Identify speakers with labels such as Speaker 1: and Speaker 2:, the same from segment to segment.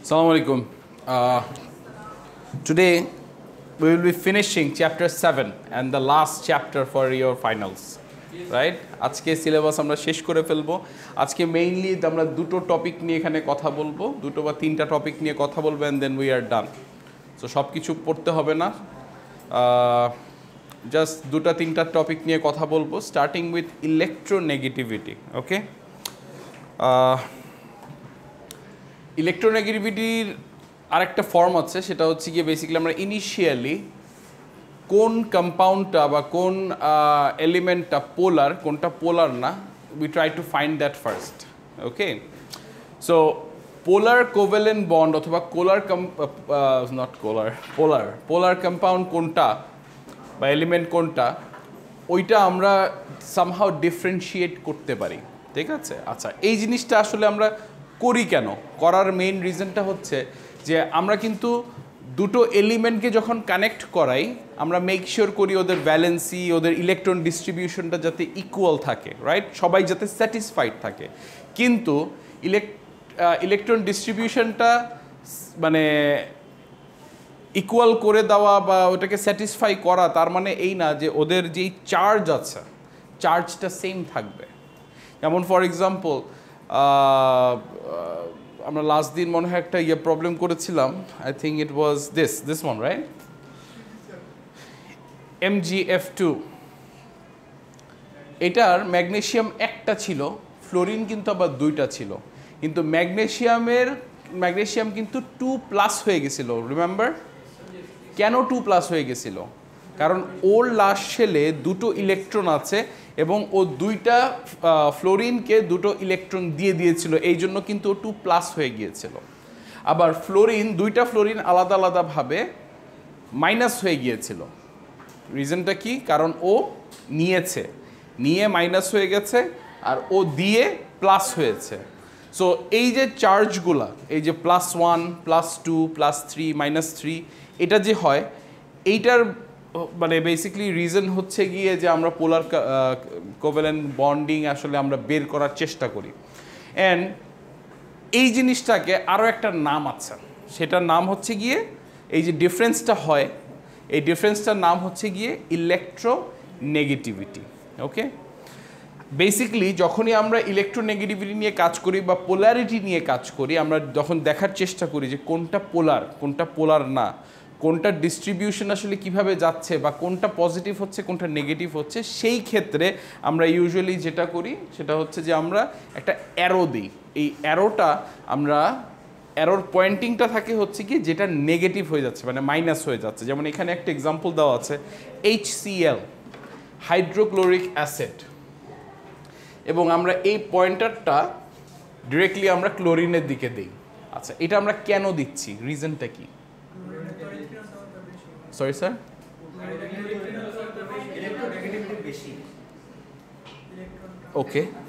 Speaker 1: Assalamu alaikum. Today we will be finishing chapter 7 and the last chapter for your finals. Right? আজকে syllabus আমরা শেষ করে ফেলবো। আজকে মেইনলি আমরা দুটো টপিক নিয়ে এখানে কথা বলবো, দুটো বা তিনটা টপিক নিয়ে কথা বলবো and then we are done. So সব কিছু পড়তে হবে না, জাস্ট দুটো তিনটা টপিক নিয়ে কথা বলবো, স্টার্টিং উইথ ইলেকট্রোনেগেটিভিটি। ওকে, ইলেকট্রোনেগেটিভিটির আরেকটা ফর্ম আছে, সেটা হচ্ছে গিয়ে বেসিক্যালি আমরা ইনিশিয়ালি কোন কম্পাউন্ডটা বা কোন এলিমেন্টটা পোলার, কোনটা পোলার না, we try to find that first. Okay, so polar covalent bond অথবা পোলার কম্পাউন্ড কোনটা বা এলিমেন্ট কোনটা, ওইটা আমরা সামহাউ ডিফারেন্সিয়েট করতে পারি। ঠিক আছে, আচ্ছা এই জিনিসটা আসলে আমরা করি কেন? করার মেইন রিজনটা হচ্ছে যে আমরা কিন্তু দুটো এলিমেন্টকে যখন কানেক্ট করাই আমরা মেক শিওর করি ওদের ব্যালেন্সি, ওদের ইলেকট্রন ডিস্ট্রিবিউশনটা যাতে ইকুয়াল থাকে, রাইট? সবাই যাতে স্যাটিসফাইড থাকে। কিন্তু ইলেকট্রন ডিস্ট্রিবিউশনটা মানে ইকুয়াল করে দেওয়া বা ওটাকে স্যাটিসফাই করা তার মানে এই না যে ওদের যেই চার্জ আছে চার্জটা সেম থাকবে। যেমন ফর এক্সাম্পল আমরা লাস্ট দিন মনে হয় একটা প্রবলেম করেছিলাম, I think it was this one, right? MgF2, এটার ম্যাগনেসিয়াম একটা ছিল, ফ্লোরিন কিন্তু আবার দুইটা ছিল, কিন্তু ম্যাগনেসিয়াম কিন্তু 2+ হয়ে গেছিল। রিমেম্বার কেন 2+ হয়ে গেছিল? কারণ ওর লাস্ট শেলে দুটো ইলেকট্রন আছে এবং ও দুইটা ফ্লোরিনকে দুটো ইলেকট্রন দিয়ে দিয়েছিল, এই জন্য কিন্তু ও 2+ হয়ে গিয়েছিল। আবার দুইটা ফ্লোরিন আলাদা আলাদাভাবে মাইনাস হয়ে গিয়েছিল। রিজনটা কি? কারণ ও নিয়ে মাইনাস হয়ে গেছে আর ও দিয়ে প্লাস হয়েছে। সো এই যে চার্জগুলা, এই যে +1, +2, +3, -3, এটা যে হয়, এইটার মানে বেসিক্যালি রিজন হচ্ছে গিয়ে যে আমরা পোলার কোভ্যালেন্ট বন্ডিং আসলে আমরা বের করার চেষ্টা করি। অ্যান্ড এই জিনিসটাকে আরও একটা নাম আছে, সেটার নাম হচ্ছে গিয়ে, এই যে ডিফারেন্সটা হয় এই ডিফারেন্সটার নাম হচ্ছে গিয়ে ইলেকট্রোনেগেটিভিটি। ওকে, বেসিক্যালি যখনই আমরা ইলেকট্রোনেগেটিভিটি নিয়ে কাজ করি বা পোলারিটি নিয়ে কাজ করি, আমরা যখন দেখার চেষ্টা করি যে কোনটা পোলার না, কোনটা ডিস্ট্রিবিউশন আসলে কিভাবে যাচ্ছে বা কোনটা পজিটিভ হচ্ছে কোনটা নেগেটিভ হচ্ছে, সেই ক্ষেত্রে আমরা ইউজুয়ালি যেটা করি সেটা হচ্ছে যে আমরা একটা অ্যারো দিই। এই অ্যারোর পয়েন্টিংটা থাকে হচ্ছে কি যেটা নেগেটিভ হয়ে যাচ্ছে, মানে মাইনাস হয়ে যাচ্ছে। যেমন এখানে একটা এক্সাম্পল দেওয়া আছে, HCl, হাইড্রোক্লোরিক অ্যাসিড, এবং আমরা এই পয়েন্টারটা ডিরেক্টলি আমরা ক্লোরিনের দিকে দিই। আচ্ছা, এটা আমরা কেন দিচ্ছি? রিজনটা কি? সরি স্যার,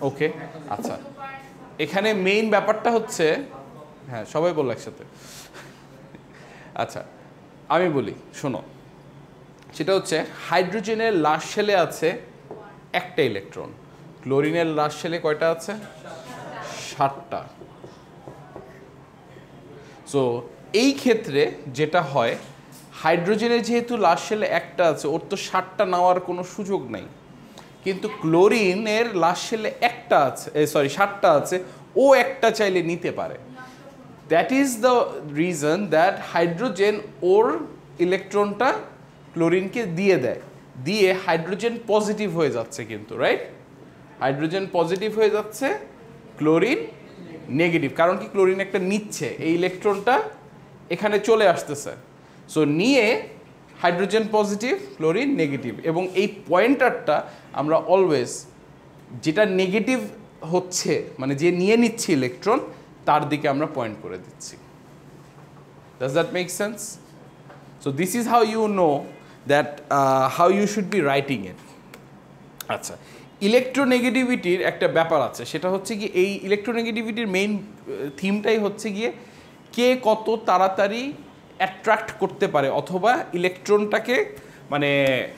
Speaker 1: ওকে, আচ্ছা এখানে মেইন ব্যাপারটা হচ্ছে, হ্যাঁ সবাই বললো একসাথে, আচ্ছা আমি বলি শোনো, সেটা হচ্ছে হাইড্রোজেনের লাস্ট শেলে আছে একটা ইলেকট্রন, ক্লোরিনের লাস্ট শেলে কয়টা আছে? 7টা। সো এই ক্ষেত্রে যেটা হয়, হাইড্রোজেনের যেহেতু লাস্ট শেলে একটা আছে, ওর তো 7টা নেওয়ার কোনো সুযোগ নেই, কিন্তু ক্লোরিনের লাস্ট শেলে 7টা আছে, ও একটা চাইলে নিতে পারে। That is the reason that hydrogen ওর ইলেকট্রনটা ক্লোরিনকে দিয়ে হাইড্রোজেন পজিটিভ হয়ে যাচ্ছে কিন্তু, রাইট? হাইড্রোজেন পজিটিভ হয়ে যাচ্ছে, ক্লোরিন নেগেটিভ। কারণ কি? ক্লোরিন একটা নিচ্ছে, এই ইলেকট্রনটা এখানে চলে আসতেছে, সো নিয়ে হাইড্রোজেন পজিটিভ, ক্লোরিন নেগেটিভ। এবং এই পয়েন্টারটা আমরা অলওয়েজ যেটা নেগেটিভ হচ্ছে, মানে যে নিয়ে নিচ্ছে ইলেকট্রন, তার দিকে আমরা পয়েন্ট করে দিচ্ছি। Does that make sense? So this is how you know that how you should be writing it. আচ্ছা, ইলেকট্রোনেগেটিভিটির একটা ব্যাপার আছে, সেটা হচ্ছে কি এই ইলেকট্রোনেগেটিভিটির মেইন থিমটাই হচ্ছে গিয়ে কে কত তাড়াতাড়ি অ্যাট্রাক্ট করতে পারে অথবা ইলেকট্রনটাকে মানে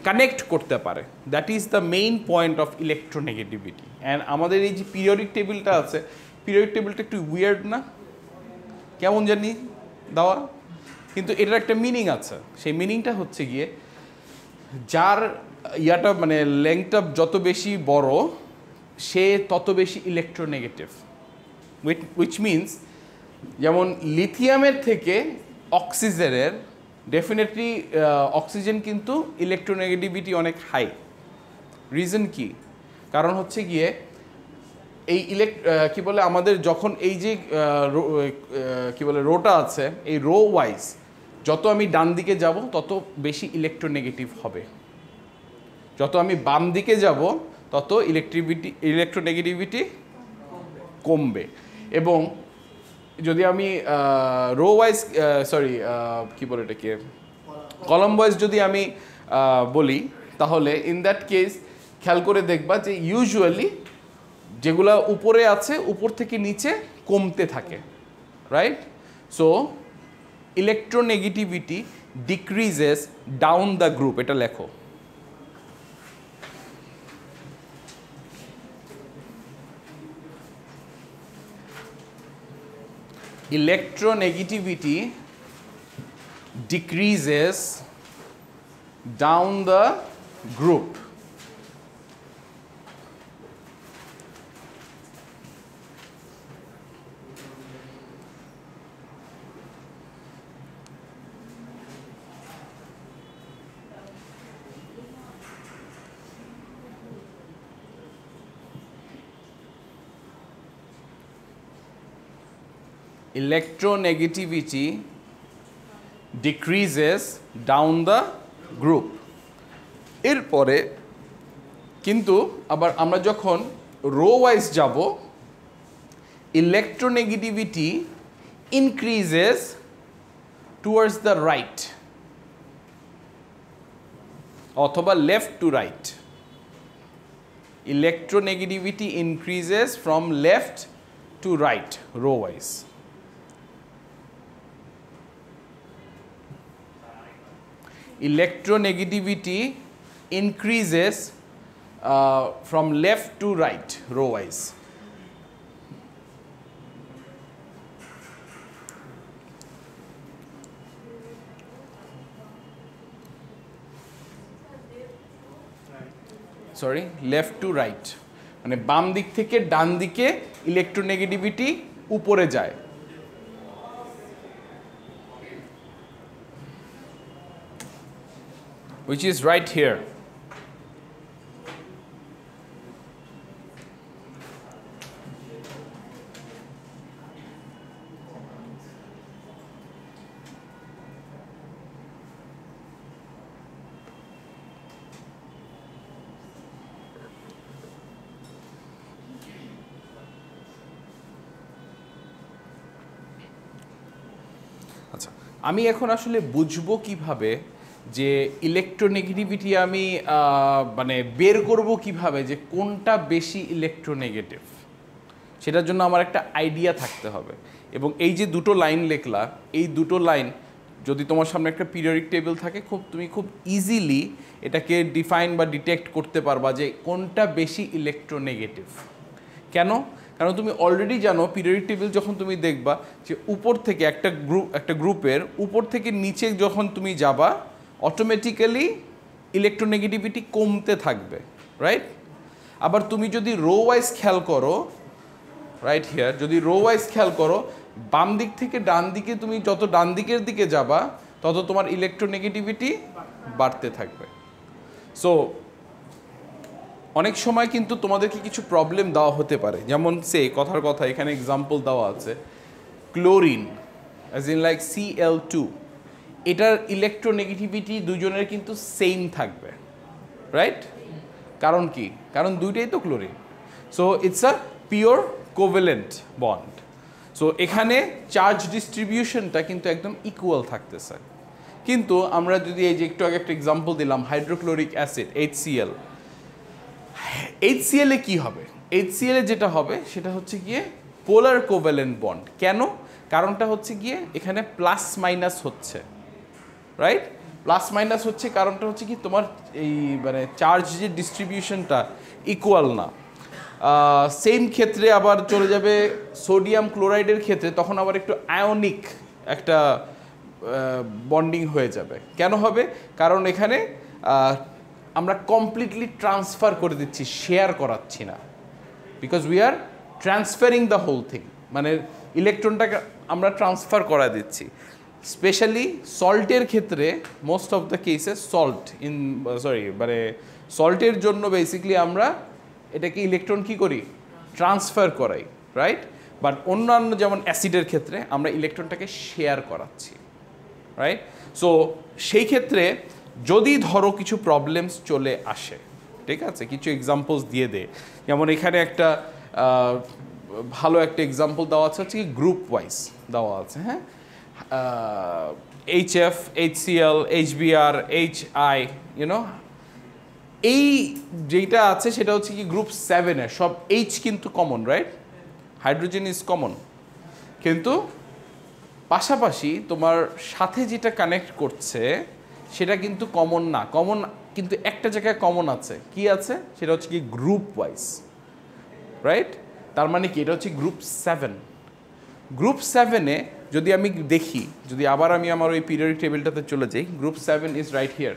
Speaker 1: কানেক্ট করতে পারে। That is the main point of electronegativity. And আমাদের এই যে পিরিয়ডিক টেবিলটা আছে, পিরিয়ডিক টেবিলটা একটু উইয়ার্ড না? কেমন জানি দেওয়া, কিন্তু এটার একটা মিনিং আছে। সেই মিনিংটা হচ্ছে গিয়ে যার ইয়াটা মানে লেংথটা যত বেশি বড় সে তত বেশি ইলেকট্রোনেগেটিভ, উইচ মিনস যেমন লিথিয়ামের থেকে অক্সিজেনের ডেফিনেটলি অক্সিজেন কিন্তু ইলেকট্রোনেগেটিভিটি অনেক হাই। রিজন কি? কারণ হচ্ছে গিয়ে এই কি বলে আমাদের যখন এই যে কি বলে রোটা আছে, এই রো ওয়াইজ যত আমি ডান দিকে যাব তত বেশি ইলেকট্রোনেগেটিভ হবে, যত আমি বাম দিকে যাব তত ইলেকট্রোনেগেটিভিটি কমবে। এবং যদি আমি রো ওয়াইজ কি বলে এটাকে কলাম ওয়াইজ যদি আমি বলি, তাহলে ইন দ্যাট কেস খেয়াল করে দেখবা যে ইউজুয়ালি যেগুলো উপরে আছে উপর থেকে নিচে কমতে থাকে, right? So electronegativity decreases down the group, এটা লেখো। Electronegativity decreases down the group. Electronegativity decreases down the group. এরপরে কিন্তু আবার আমরা যখন রো ওয়াইজ যাব, electronegativity increases towards the right অথবা left to right. Electronegativity increases from left to right row wise. Electronegativity increases from left to right row wise. Sorry, left to right, মানে বাম দিক থেকে ডান দিকে ইলেকট্রোনেগেটিভিটি উপরে যায়। Which is right here. আচ্ছা, আমি এখন আসলে বুঝবো কিভাবে যে ইলেকট্রোনেগেটিভিটি আমি মানে বের করব কিভাবে যে কোনটা বেশি ইলেকট্রোনেগেটিভ, সেটার জন্য আমার একটা আইডিয়া থাকতে হবে। এবং এই যে দুটো লাইন লেখলা, এই দুটো লাইন যদি তোমার সামনে একটা পিরিয়ডিক টেবিল থাকে, তুমি খুব ইজিলি এটাকে ডিফাইন বা ডিটেক্ট করতে পারবা যে কোনটা বেশি ইলেকট্রোনেগেটিভ। কেন? কারণ তুমি অলরেডি জানো পিরিয়ডিক টেবিল যখন তুমি দেখবা যে উপর থেকে একটা গ্রুপের উপর থেকে নিচে যখন তুমি যাবা অটোমেটিক্যালি ইলেকট্রোনেগেটিভিটি কমতে থাকবে, রাইট? আবার তুমি যদি রো ওয়াইজ খেয়াল করো, রাইট হিয়ার, যদি রো ওয়াইজ খেয়াল করো বাম দিক থেকে ডান দিকে তুমি যত ডান দিকের দিকে যাবা তত তোমার ইলেকট্রোনেগেটিভিটি বাড়তে থাকবে। সো অনেক সময় কিন্তু তোমাদেরকে কিছু প্রবলেম দেওয়া হতে পারে, যেমন সে কথার কথা এখানে এক্সাম্পল দেওয়া আছে chlorine as in like Cl2, এটার ইলেকট্রোনেগেটিভিটি দুজনের কিন্তু সেম থাকবে, রাইট? কারণ কি? কারণ দুইটাই তো chlorine. So it's a pure covalent bond. So এখানে চার্জ ডিস্ট্রিবিউশনটা কিন্তু একদম ইকুয়াল থাকতেছে। কিন্তু আমরা যদি এই যে একটু আগে একটা এক্সাম্পল দিলাম হাইড্রোক্লোরিক অ্যাসিড HCl, HCl এ কী হবে? HCl এ যেটা হবে সেটা হচ্ছে গিয়ে পোলার কোভ্যালেন্ট বন্ড। কেন? কারণটা হচ্ছে গিয়ে এখানে প্লাস মাইনাস হচ্ছে, রাইট? প্লাস মাইনাস হচ্ছে কারণটা হচ্ছে কি তোমার এই মানে চার্জ যে ডিস্ট্রিবিউশনটা ইকুয়াল না। সেম ক্ষেত্রে আবার চলে যাবে সোডিয়াম ক্লোরাইডের ক্ষেত্রে, তখন আবার একটু আয়নিক একটা বন্ডিং হয়ে যাবে। কেন হবে? কারণ এখানে আমরা কমপ্লিটলি ট্রান্সফার করে দিচ্ছি, শেয়ার করাচ্ছি না, because we are transferring the whole thing, মানে ইলেকট্রনটাকে আমরা ট্রান্সফার করা দিচ্ছি। স্পেশালি সল্টের ক্ষেত্রে মোস্ট অফ দ্য কেসেস মানে সল্টের জন্য বেসিক্যালি আমরা এটাকে ইলেকট্রন কি করি, ট্রান্সফার করাই, রাইট? বাট অন্যান্য যেমন অ্যাসিডের ক্ষেত্রে আমরা ইলেকট্রনটাকে শেয়ার করাচ্ছি, রাইট? সো সেই ক্ষেত্রে যদি ধরো কিছু প্রবলেমস চলে আসে, ঠিক আছে, কিছু এক্সাম্পলস দিয়ে দে। যেমন এখানে একটা ভালো একটা এক্সাম্পল দেওয়া আছে, হচ্ছে কি গ্রুপ ওয়াইজ দেওয়া আছে, হ্যাঁ, HF, HCl, HBr, HI, you know, এই যেটা আছে সেটা হচ্ছে কি গ্রুপ 7-এ সব H কিন্তু common, right? Hydrogen is common, কিন্তু পাশাপাশি তোমার সাথে যেটা কানেক্ট করছে সেটা কিন্তু কমন না। কমন কিন্তু একটা জায়গায় কমন আছে, কি আছে? সেটা হচ্ছে কি গ্রুপ ওয়াইজ, রাইট? তার মানে কি, এটা হচ্ছে গ্রুপ 7। গ্রুপ 7-এ যদি আমি দেখি, যদি আবার আমি আমার ওই পিরিয়ডিক টেবিলটাতে চলে যাই, group 7 is right here,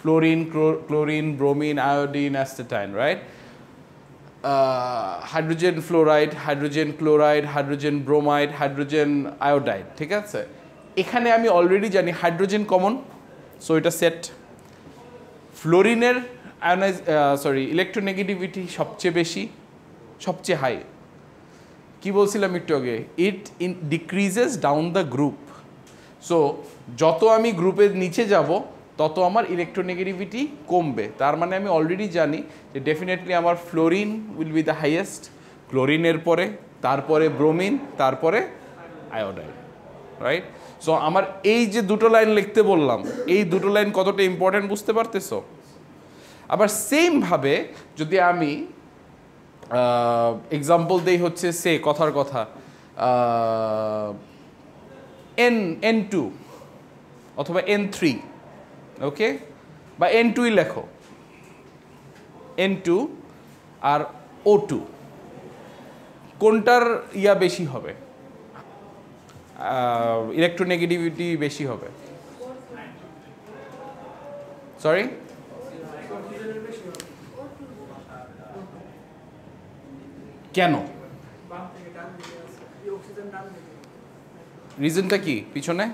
Speaker 1: fluorine, chlorine, bromine, iodine, astatine, right? Hydrogen fluoride, hydrogen chloride, hydrogen bromide, hydrogen iodide, ঠিক আছে? এখানে আমি অলরেডি জানি হাইড্রোজেন কমন, সো এটা সেট। ফ্লোরিনের ইলেকট্রোনেগেটিভিটি সবচেয়ে বেশি, সবচেয়ে হাই। কি বলছিলাম একটু আগে, it decreases down the group. So যত আমি গ্রুপের নিচে যাব তত আমার ইলেকট্রোনেগেটিভিটি কমবে। তার মানে আমি অলরেডি জানি যে ডেফিনেটলি আমার fluorine will be the highest, ক্লোরিনের পরে, তারপরে ব্রোমিন, তারপরে আয়োডাইড, রাইট? সো আমার এই যে দুটো লাইন লিখতে বললাম, এই দুটো লাইন কতটা ইম্পর্টেন্ট বুঝতে পারতেছো? আবার সেমভাবে যদি আমি এক্সাম্পল দেই, হচ্ছে সে কথার কথা N2 অথবা N3, ওকে, বা N2 লেখো, N2 আর O2, কোনটার ইয়া বেশি হবে, ইলেকট্রোনেগেটিভিটি বেশি হবে? সরি, কেন? রিজনটা কি পিছনে?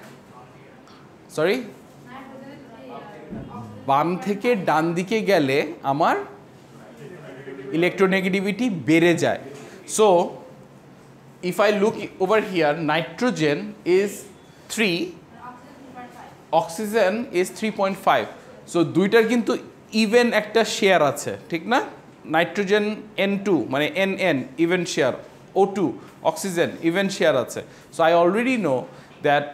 Speaker 1: সরি, বাম থেকে ডান দিকে গেলে আমার ইলেকট্রোনেগেটিভিটি বেড়ে যায়। So if I look over here, nitrogen is 3, oxygen is 3.5। So দুইটার কিন্তু ইভেন একটা শেয়ার আছে, ঠিক না? নাইট্রোজেন N2 মানে NN even share, O2 oxygen even share আছে। So I already know that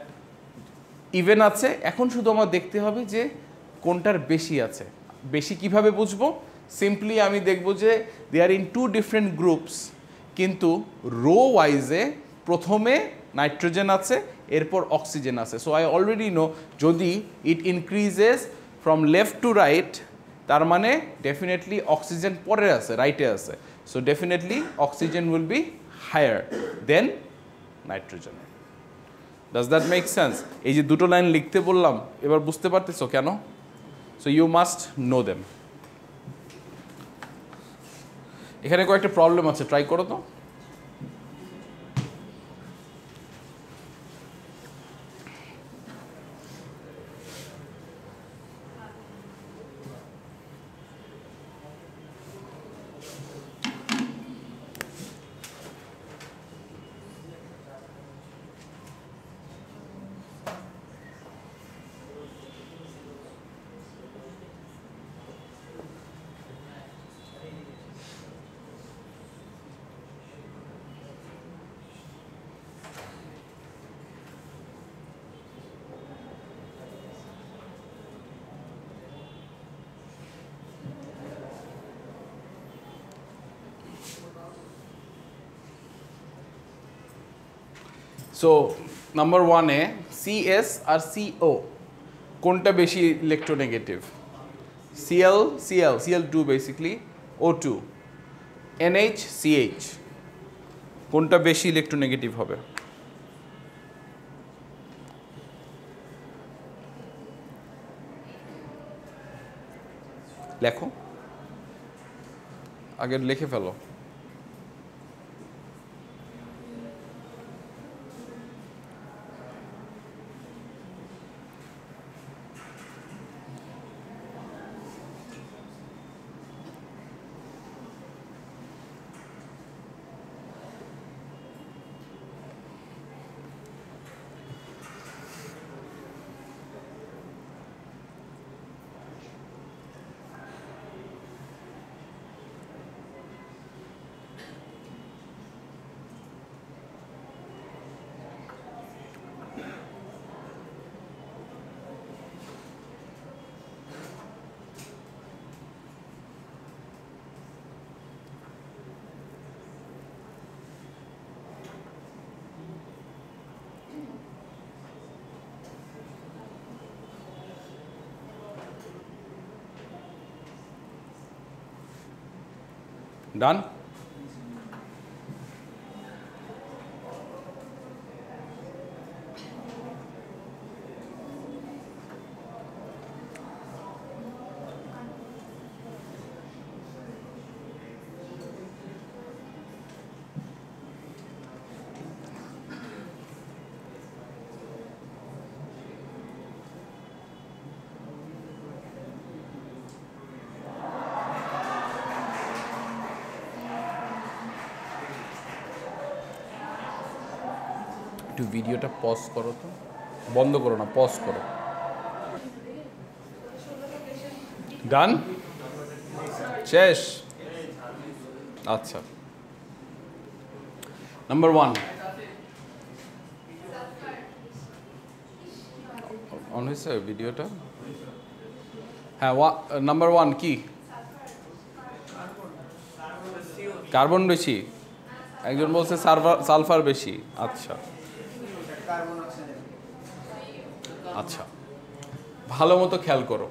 Speaker 1: even আছে। এখন শুধু আমার দেখতে হবে যে কোনটার বেশি আছে। বেশি কিভাবে বুঝবো? সিম্পলি আমি দেখব যে দে আর ইন 2 ডিফারেন্ট গ্রুপস, কিন্তু রো ওয়াইজে প্রথমে নাইট্রোজেন আছে, এরপর অক্সিজেন আছে। সো আই অলরেডি নো যদি it increases from left to right, তার মানে ডেফিনেটলি অক্সিজেন পরে আছে, রাইটে আছে। So definitely oxygen will be higher than nitrogen. Does that make sense? এই যে দুটো লাইন লিখতে বললাম, এবার বুঝতে পারতেছো কেন? So you must know them. এখানে কয়েকটা প্রবলেম আছে, ট্রাই করো তো। সো নাম্বার 1-এ CS আর CO কোনটা বেশি electronegative? Cl2 basically, O2, NH CH কোনটা বেশি ইলেকট্রোনেগেটিভ হবে? লেখো, আগে লিখে ফেলো। ডান? একটু ভিডিওটা পজ করো তো, বন্ধ করো না, পজ করো। ডান? শেষ? আচ্ছা, নাম্বার 1 অন হয়েছে ভিডিওটা? হ্যাঁ, নাম্বার 1 কি? কার্বন বেশি, একজন বলছে সালফার বেশি। আচ্ছা আচ্ছা, ভালো মতো খেয়াল করো,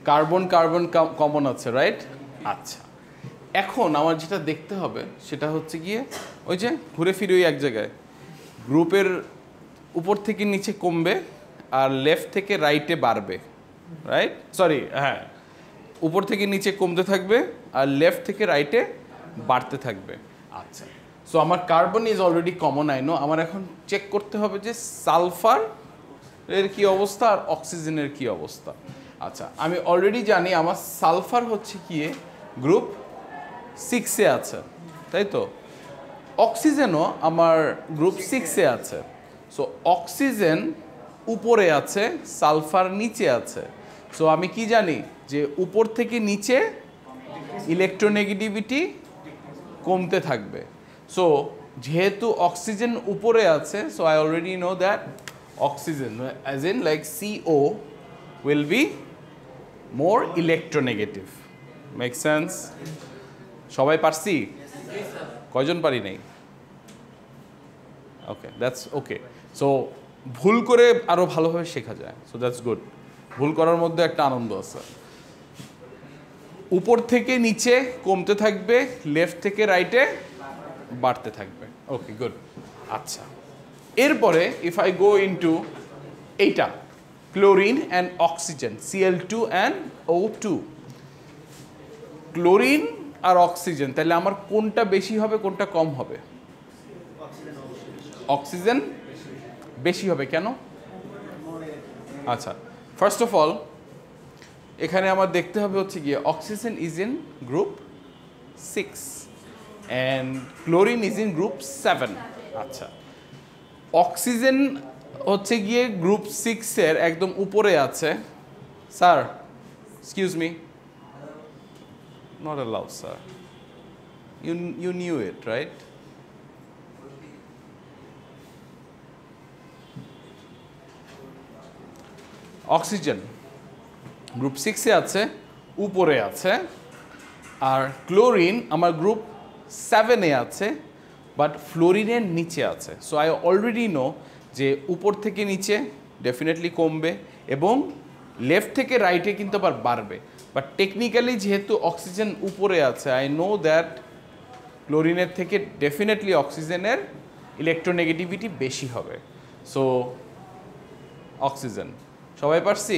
Speaker 1: কার্বন কার্বন কমন আছে, রাইট? আচ্ছা, এখন আমার যেটা দেখতে হবে সেটা হচ্ছে গিয়ে ওই যে ঘুরে ফিরে ওই এক জায়গায়, গ্রুপের উপর থেকে নিচে কমবে আর লেফট থেকে রাইটে বাড়বে, রাইট? সরি, হ্যাঁ, উপর থেকে নিচে কমতে থাকবে আর লেফট থেকে রাইটে বাড়তে থাকবে। আচ্ছা, সো আমার carbon is already common, I know. আমার এখন চেক করতে হবে যে সালফার এর কি অবস্থা আর অক্সিজেনের কি অবস্থা। আচ্ছা, আমি অলরেডি জানি আমার সালফার হচ্ছে কি গ্রুপ 6-এ আছে, তাই তো? অক্সিজেনও আমার গ্রুপ 6-এ আছে। সো অক্সিজেন উপরে আছে, সালফার নিচে আছে। সো আমি কি জানি যে উপর থেকে নিচে ইলেকট্রোনেগেটিভিটি কমতে থাকবে। সো যেহেতু অক্সিজেন উপরে আছে, so I already know that oxygen as in like CO will be more electronegative. Make sense? সবাই পারছি? কয়জন পারি নাই? ওকে, দ্যাটস ওকে। সো ভুল করে আরো ভালোভাবে শেখা যায়, সো দ্যাটস গুড। ভুল করার মধ্যে একটা আনন্দ আছে। উপর থেকে নিচে কমতে থাকবে, লেফট থেকে রাইটে বাড়তে থাকবে। Okay, good. আচ্ছা, এরপরে ইফ আই গো ইনটু এইটা chlorine and oxygen, Cl2 and O2, chlorine আর অক্সিজেন, তাহলে আমার কোনটা বেশি হবে কোনটা কম হবে? অক্সিজেন বেশি হবে। কেন? আচ্ছা, ফার্স্ট অফ অল এখানে আমার দেখতে হবে হচ্ছে গিয়ে oxygen is in group 6 and chlorine is in group 7। আচ্ছা, অক্সিজেন হচ্ছে গিয়ে গ্রুপ 6-এর একদম উপরে আছে। Sir, excuse me, not allowed sir, you knew it, right? Oxygen group 6-এ আছে, উপরে আছে। আর ক্লোরিন আমার গ্রুপ 7-এ আছে, বাট ফ্লোরিনের নিচে আছে। সো আই অলরেডি নো যে উপর থেকে নিচে ডেফিনেটলি কমবে এবং লেফট থেকে রাইটে কিন্তু আবার বাড়বে। বাট টেকনিক্যালি যেহেতু অক্সিজেন উপরে আছে, আই নো দ্যাট ক্লোরিনের থেকে ডেফিনেটলি অক্সিজেনের ইলেকট্রোনেগেটিভিটি বেশি হবে। সো অক্সিজেন, সবাই পারছি?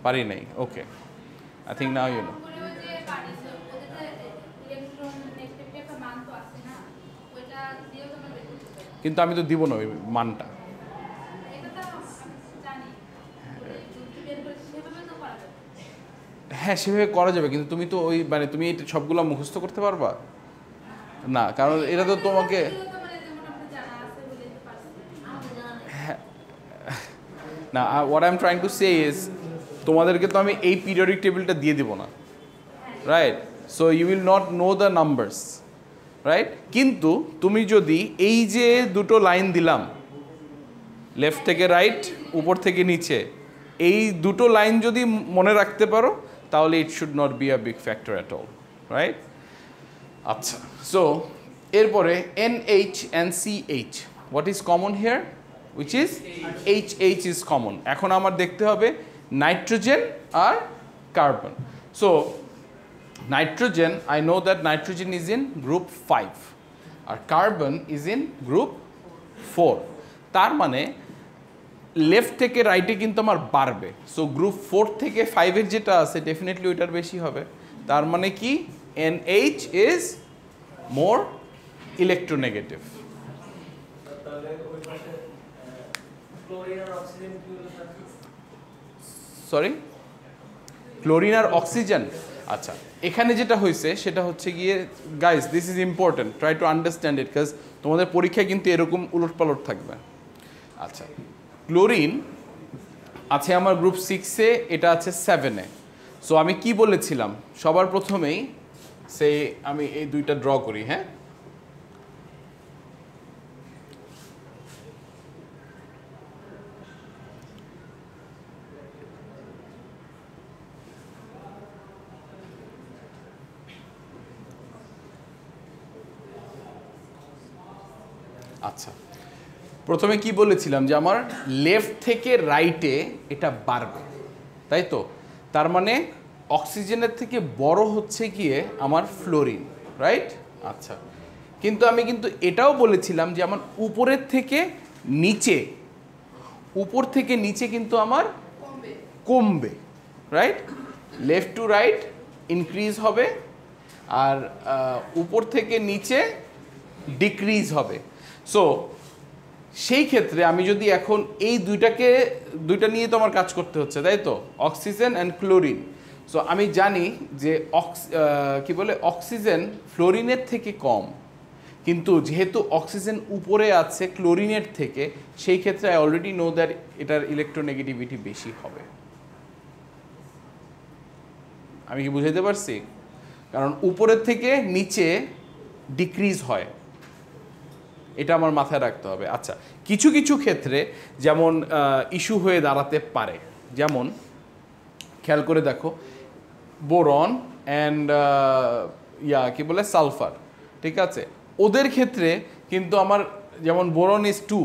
Speaker 1: পারি নাই, okay, I think now you know. কিন্তু আমি তো দিব না ওই মানটা। হ্যাঁ সেভাবে করা যাবে, কিন্তু তুমি তো ওই মানে তুমি এটা সবগুলো মুখস্থ করতে পারবা না, কারণ এটা তো তোমাকে না, what I am trying to say is তোমাদেরকে তো আমি এই পিরিয়ডিক টেবিলটা দিয়ে দিব না, right? So you will not know the numbers, right? কিন্তু তুমি যদি এই যে দুটো লাইন দিলাম, লেফট থেকে রাইট, উপর থেকে নিচে, এই দুটো লাইন যদি মনে রাখতে পারো তাহলে it should not be a big factor at all, right? আচ্ছা, সো এরপরে NH and CH, what is common here? Which is HH is common. এখন আমার দেখতে হবে নাইট্রোজেন আর carbon. So nitrogen, I know that nitrogen is in group 5 আর carbon is in group 4। তার মানে লেফট থেকে রাইটে কিন্তু আমার বাড়বে। সো গ্রুপ 4 থেকে 5-এর যেটা আছে ডেফিনেটলি ওইটার বেশি হবে। তার মানে কি NH is more electronegative. Sorry, chlorine আর অক্সিজেন। আচ্ছা, এখানে যেটা হয়েছে সেটা হচ্ছে গিয়ে, guys this is important, try to understand it, because তোমাদের পরীক্ষায় কিন্তু এরকম উলটপালট থাকবে। আচ্ছা, ক্লোরিন আছে আমার গ্রুপ 6-এ, এটা আছে 7-এ। সো আমি কি বলেছিলাম সবার প্রথমেই, সে আমি এই দুইটা ড্র করি, হ্যাঁ? আচ্ছা, প্রথমে কি বলেছিলাম যে আমার লেফট থেকে রাইটে এটা বাড়বে, তাই তো? তার মানে অক্সিজেনের থেকে বড় হচ্ছে গিয়ে আমার ফ্লোরিন, রাইট? আচ্ছা, কিন্তু আমি কিন্তু এটাও বলেছিলাম যে আমার উপরের থেকে নিচে, উপর থেকে নিচে কিন্তু আমার কমবে, right? Left to right increase হবে আর উপর থেকে নিচে ডিক্রিজ হবে। সো সেই ক্ষেত্রে আমি যদি এখন এই দুইটা নিয়ে তো আমার কাজ করতে হচ্ছে, তাই তো? Oxygen and chlorine. সো আমি জানি যে অক্সিজেন ফ্লোরিনের থেকে কম, কিন্তু যেহেতু অক্সিজেন উপরে আছে ক্লোরিনের থেকে, সেই ক্ষেত্রে আই অলরেডি নো দ্যাট এটার ইলেকট্রোনেগেটিভিটি বেশি হবে। আমি কি বুঝাইতে পারছি? কারণ উপরের থেকে নিচে ডিক্রিজ হয়, এটা আমার মাথায় রাখতে হবে। আচ্ছা, কিছু কিছু ক্ষেত্রে যেমন ইস্যু হয়ে দাঁড়াতে পারে, যেমন খেয়াল করে দেখো বোরন অ্যান্ড সালফার, ঠিক আছে? ওদের ক্ষেত্রে কিন্তু আমার যেমন boron is 2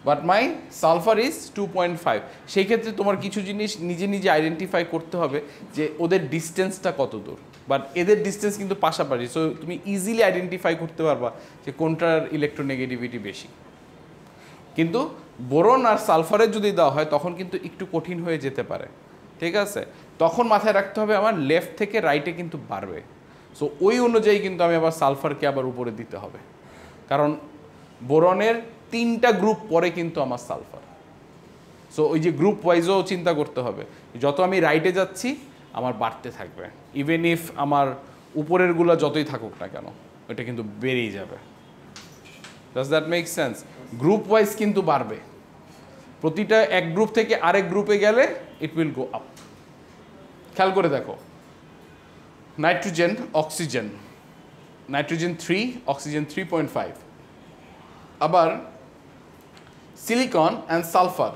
Speaker 1: but my sulphur is 2.5। সেই ক্ষেত্রে তোমার কিছু জিনিস নিজে নিজে আইডেন্টিফাই করতে হবে যে ওদের ডিস্টেন্সটা কত দূর, বাট এদের ডিস্টেন্স কিন্তু পাশাপাশি। সো তুমি ইজিলি আইডেন্টিফাই করতে পারবা যে কোনটার ইলেকট্রোনেগেটিভিটি বেশি। কিন্তু বোরন আর সালফারের যদি দেওয়া হয় তখন কিন্তু একটু কঠিন হয়ে যেতে পারে, ঠিক আছে? তখন মাথায় রাখতে হবে আমার লেফট থেকে রাইটে কিন্তু বাড়বে। সো ওই অনুযায়ী কিন্তু আমি আবার সালফারকে আবার উপরে দিতে হবে, কারণ বোরনের 3টা গ্রুপ পরে কিন্তু আমার সালফার। সো ওই যে গ্রুপ ওয়াইজও চিন্তা করতে হবে, যত আমি রাইটে যাচ্ছি আমার বাড়তে থাকবে, ইভেন ইফ আমার উপরেরগুলো যতই থাকুক না কেন ওইটা কিন্তু বেড়েই যাবে। Does that make sense? Group wise কিন্তু বাড়বে, প্রতিটা এক গ্রুপ থেকে আরেক গ্রুপে গেলে ইট উইল গো আপ। খেয়াল করে দেখো, নাইট্রোজেন অক্সিজেন, নাইট্রোজেন 3 অক্সিজেন 3.5, আবার silicon and sulphur,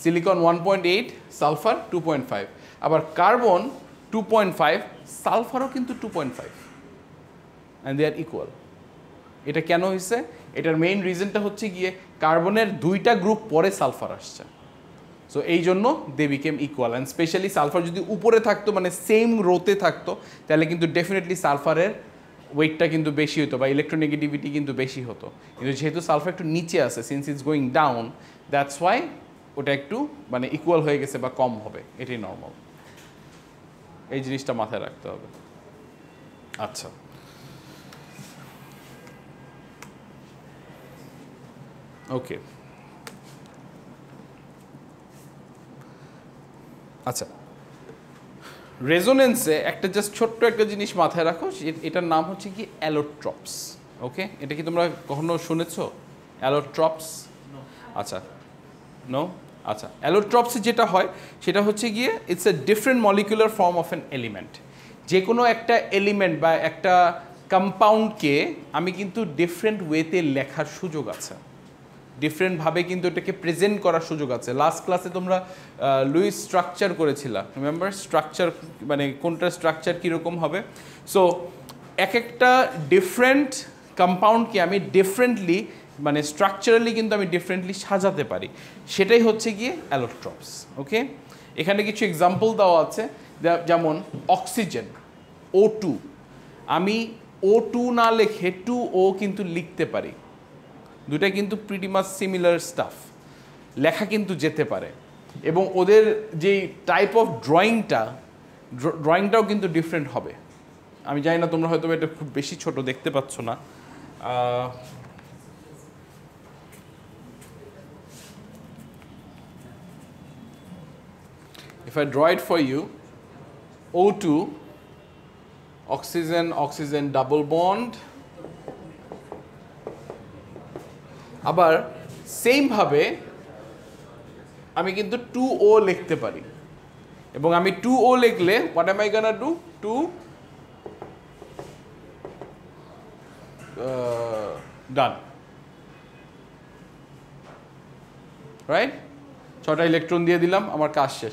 Speaker 1: silicon 1.8, sulphur 2.5, আবার কার্বন 2.5, সালফারও কিন্তু 2.5, অ্যান্ড দে আর ইকুয়াল। এটা কেন হয়েছে? এটার মেইন রিজনটা হচ্ছে গিয়ে কার্বনের 2টা গ্রুপ পরে সালফার আসছে, সো এই জন্য they became equal. And specially sulphur যদি উপরে থাকতো, মানে সেম রোতে থাকতো, তাহলে কিন্তু ডেফিনেটলি সালফারের ওয়েটটা কিন্তু বেশি হতো বা ইলেকট্রোনেগেটিভিটি কিন্তু বেশি হতো, কিন্তু যেহেতু সালফার একটু নিচে আছে, since it's going down, that's why ওটা একটু মানে ইকুয়াল হয়ে গেছে বা কম হবে, এটাই নর্মাল। এই জিনিসটা মাথায় রাখতে হবে। আচ্ছা, ওকে, আচ্ছা, রেজোনেন্সে একটা জাস্ট ছোট্ট একটা জিনিস মাথায় রাখো, এটার নাম হচ্ছে কি অ্যালোট্রপস। ওকে, এটা কি তোমরা কখনো শুনেছো অ্যালোট্রপস? আচ্ছা, নো, আচ্ছা, অ্যালোট্রপসে যেটা হয় সেটা হচ্ছে গিয়ে it's a different molecular form of an element. যে কোনো একটা এলিমেন্ট বা একটা কম্পাউন্ডকে আমি কিন্তু ডিফারেন্ট ওয়েতে লেখার সুযোগ আছে, ডিফারেন্টভাবে কিন্তু এটাকে প্রেজেন্ট করার সুযোগ আছে। লাস্ট ক্লাসে তোমরা লুইস স্ট্রাকচার করেছিলা, রিমেম্বার? স্ট্রাকচার মানে কোনটা স্ট্রাকচার কীরকম হবে। সো এক একটা ডিফারেন্ট কম্পাউন্ডকে আমি ডিফারেন্টলি মানে স্ট্রাকচারালি কিন্তু আমি ডিফারেন্টলি সাজাতে পারি, সেটাই হচ্ছে গিয়ে অ্যালোট্রপস। ওকে, এখানে কিছু এক্সাম্পল দেওয়া আছে, যেমন অক্সিজেন O2, আমি O2 না লিখে 2O কিন্তু লিখতে পারি, দুটা কিন্তু প্রিটি মাচ সিমিলার স্টাফ, লেখা কিন্তু যেতে পারে, এবং ওদের যেই টাইপ অফ ড্রয়িংটাও কিন্তু ডিফারেন্ট হবে। আমি জানি না তোমরা হয়তো এটা খুব বেশি ছোট দেখতে পাচ্ছ না, if I draw it for you, O2, oxygen, oxygen double bond, আবার সেমভাবে আমি কিন্তু 2O লিখতে পারি, এবং আমি 2O লিখলে what am I gonna do, to done, right? 6টা ইলেকট্রন দিয়ে দিলাম, আমার কাজ শেষ।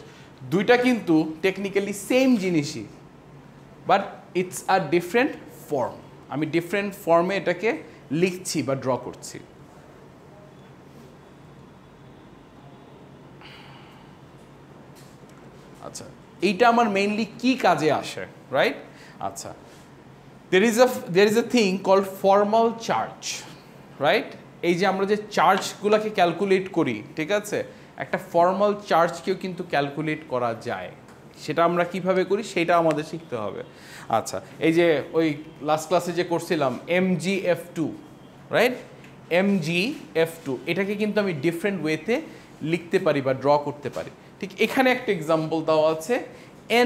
Speaker 1: দুইটা কিন্তু টেকনিক্যালি সেম জিনিসই, but it's a different form, আমি ডিফারেন্ট ফর্মে এটাকে লিখছি বা ড্র করছি। আচ্ছা, এইটা আমার মেইনলি কি কাজে আসে, রাইট? আচ্ছা, there is a thing called formal charge, right? এই যে আমরা যে চার্জগুলোকে ক্যালকুলেট করি, ঠিক আছে, একটা ফর্মাল চার্জকেও কিন্তু ক্যালকুলেট করা যায়, সেটা আমরা কিভাবে করি সেটা আমাদের শিখতে হবে। আচ্ছা, এই যে ওই লাস্ট ক্লাসে যে করছিলাম MgF2, রাইট? MgF2 এটাকে কিন্তু আমি ডিফারেন্ট ওয়েতে লিখতে পারি বা ড্র করতে পারি। ঠিক এখানে একটা এক্সাম্পল দেওয়া আছে,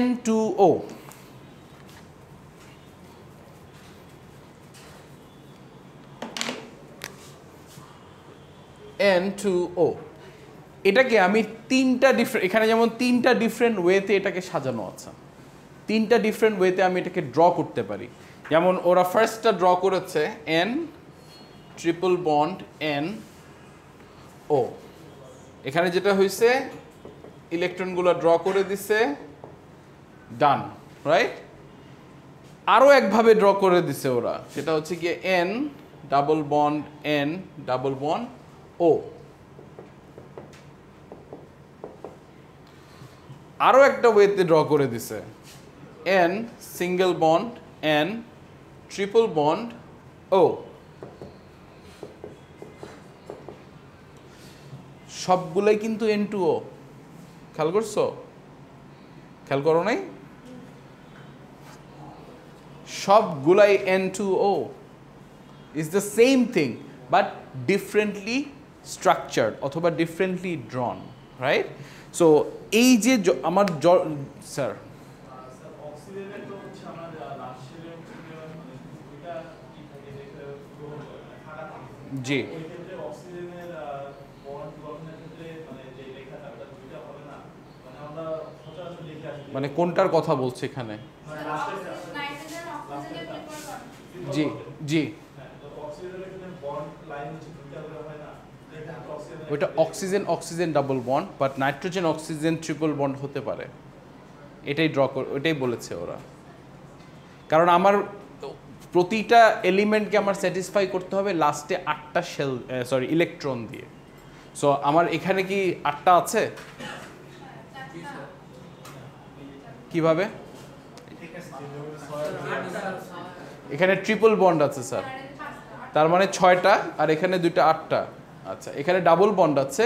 Speaker 1: N2O, N2O, এটাকে আমি তিনটা ডিফারেন্ট, এখানে যেমন তিনটা ডিফারেন্ট ওয়েতে এটাকে সাজানো আছে, তিনটা ডিফারেন্ট ওয়েতে আমি এটাকে ড্র করতে পারি। যেমন ওরা ফার্স্টটা ড্র করেছে N ট্রিপল বন্ড NO, এখানে যেটা হয়েছে ইলেকট্রনগুলো ড্র করে দিছে, ডান, রাইট? আরও একভাবে ড্র করে দিছে ওরা, সেটা হচ্ছে গিয়ে N double bond N double bond O, আরও একটা ওয়েতে ড্র করে দিছে N single bond N triple bond O, সবগুলাই কিন্তু N2O, খেয়াল করছো? খেয়াল করো নাই? সবগুলাই N2O, is the same thing but differently structured অথবা ডিফারেন্টলি ড্রন, রাইট? সো এই যে আমার স্যার জি, মানে কোনটার কথা বলছে এখানে? জি জি, ওইটা oxygen oxygen double bond, but nitrogen oxygen triple bond হতে পারে, এটাই ওইটাই বলেছে ওরা। কারণ আমার প্রতিটা এলিমেন্টকে আমার স্যাটিসফাই করতে হবে লাস্টে 8টা ইলেকট্রন দিয়ে। সো আমার এখানে কি 8টা আছে? কিভাবে? এখানে ট্রিপল বন্ড আছে স্যার, তার মানে 6টা, আর এখানে 2টা 8টা। আচ্ছা, এখানে ডাবল বন্ড আছে,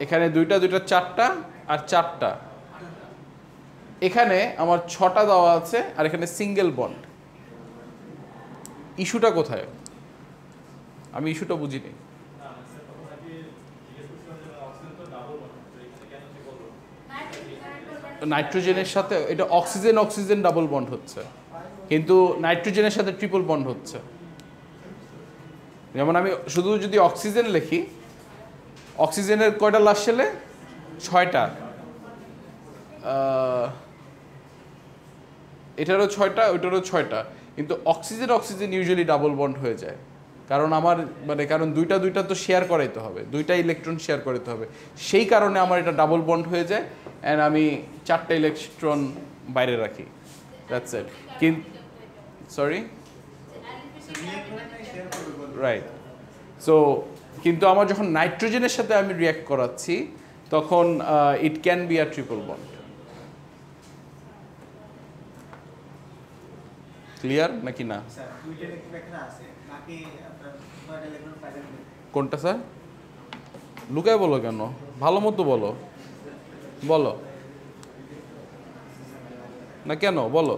Speaker 1: এখানে 2টা 4টা আর 4টা। এখানে আমার 6টা দেওয়া আছে আর এখানে সিঙ্গেল বন্ড। ইস্যুটা কোথায়? আমি ইস্যুটা বুঝিনি। নাইট্রোজেনের সাথে এটা অক্সিজেন অক্সিজেন ডাবল বন্ড হচ্ছে, কিন্তু নাইট্রোজেনের সাথে ট্রিপল বন্ড হচ্ছে। যেমন আমি শুধু যদি অক্সিজেন লিখি, অক্সিজেনের কয়টা লাস্ট শেলে? 6টা। এটারও 6টা, ওইটারও 6টা, কিন্তু oxygen oxygen usually double bond হয়ে যায়। কারণ আমার কারণ দুইটা তো শেয়ার করাইতে হবে, 2টা ইলেকট্রন শেয়ার করাইতে হবে, সেই কারণে আমার এটা ডাবল বন্ড হয়ে যায়, অ্যান্ড আমি 4টা ইলেকট্রন বাইরে রাখি। That's it. কিন্তু সরি, রাইট। সো কিন্তু আমার যখন নাইট্রোজেনের সাথে আমি রিঅ্যাক্ট করাচ্ছি, তখন it can be a triple bond. Clear নাকি না? কোনটা স্যার? লুকায় বলো কেন? ভালো মতো বলো, বলো না কেন, বলো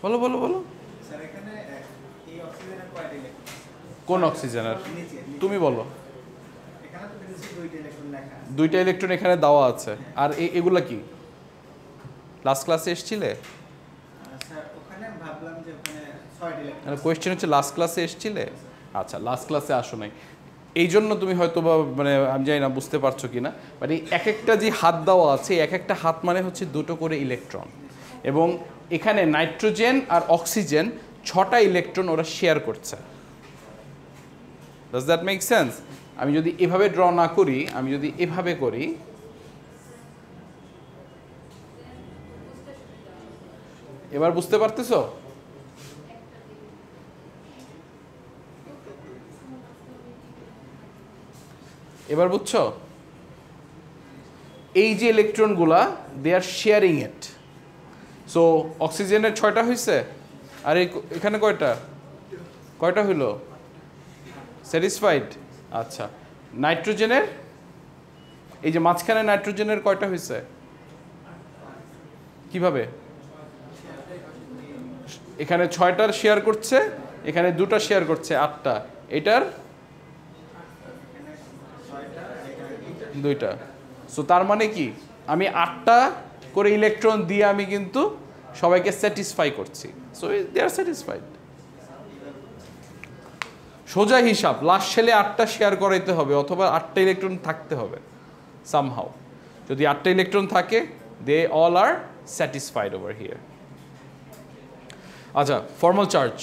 Speaker 1: বলো বলো বলো। কোন অক্সিজেনের? তুমি বলো। 2টা ইলেকট্রন এখানে দেওয়া আছে, আর এগুলা কি লাস্ট ক্লাসে এসেছিলে? কোয়েশ্চেন হচ্ছে লাস্ট ক্লাসে এসেছিলে? আচ্ছা, লাস্ট ক্লাসে আসো নাই, এই জন্য তুমি হয়তো বা আমি জানি না বুঝতে পারছো কি না, এক একটা যে হাত দেওয়া আছে, এক একটা হাত মানে হচ্ছে 2টো করে ইলেকট্রন, এবং এখানে নাইট্রোজেন আর অক্সিজেন 6টা ইলেকট্রন ওরা শেয়ার করছে। Does that make sense? আমি যদি এভাবে ড্র না করি, আমি যদি এভাবে করি, এবার বুঝতে পারতেছো? এবার বুঝছো? এই যে ইলেকট্রনগুলা, দে আর শেয়ারিং ইট। সো অক্সিজেনের 6টা হয়েছে, আর এখানে কয়টা হইল? স্যাটিসফাইড। আচ্ছা, নাইট্রোজেনের এই যে মাঝখানে নাইট্রোজেনের কয়টা হয়েছে? কিভাবে? এখানে 6টার শেয়ার করছে, এখানে 2টা শেয়ার করছে, 8টা। এটার 2টা। সো তার মানে কি, আমি 8টা করে ইলেকট্রন দিয়ে আমি কিন্তু সবাইকে স্যাটিসফাই করছি। So they are satisfied. সোজা হিসাব, লাস্ট শেলে 8টা শেয়ার করাইতে হবে, অথবা 8টা ইলেকট্রন থাকতে হবে সামহাউ। যদি 8টা ইলেকট্রন থাকে, they all are satisfied over here. আচ্ছা, ফর্মাল চার্জ।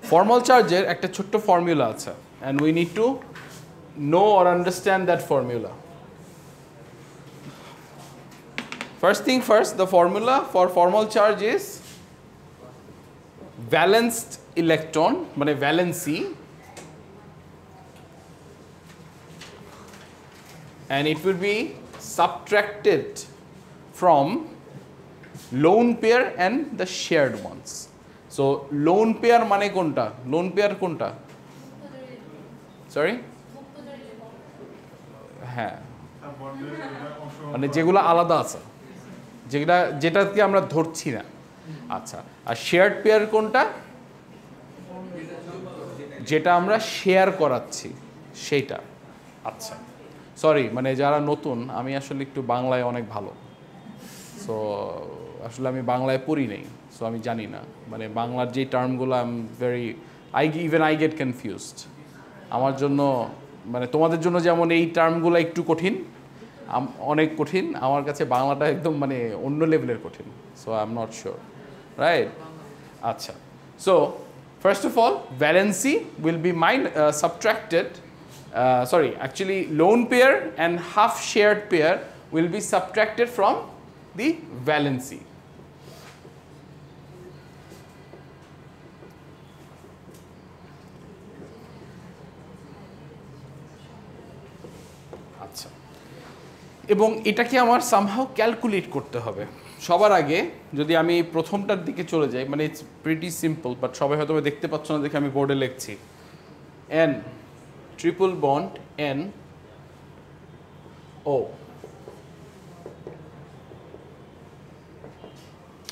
Speaker 1: ফর্মাল চার্জের একটা ছোট্ট ফর্মুলা আছে, and we need to know or understand that formula. First thing first, the formula for formal charge is balanced electron, মানে valency, and it will be subtracted from lone pair and the shared ones. So lone pair মানে কোনটা? lone pair কোনটা? Sorry? হ্যাঁ, মানে যেগুলো আলাদা আছে, যেটাকে আমরা ধরছি না। আচ্ছা, আর শেয়ার্ড পেয়ার কোনটা? যেটা আমরা শেয়ার করাচ্ছি সেইটা। আচ্ছা, সরি, মানে যারা নতুন, আমি আসলে একটু বাংলায় অনেক ভালো, সো আসলে আমি বাংলায় পড়ি নেই, সো আমি জানি না, মানে বাংলার যে টার্মগুলো আই গেট কনফিউজড। আমার জন্য, মানে তোমাদের জন্য যেমন এই টার্মগুলো একটু কঠিন, অনেক কঠিন, আমার কাছে বাংলাটা একদম মানে অন্য লেভেলের কঠিন। So I am not sure, right? আচ্ছা, so first of all, valency will be subtracted, actually lone pair and half shared pair will be subtracted from the valency. আচ্ছা, এবং এটাকে আমার সামহাউ ক্যালকুলেট করতে হবে। সবার আগে যদি আমি প্রথমটার দিকে চলে যাই, মানে ইটস প্রিটি সিম্পল, বাট সবাই হয়তো দেখতে পাচ্ছ না দেখে আমি বোর্ডে লিখছি N triple bond N O.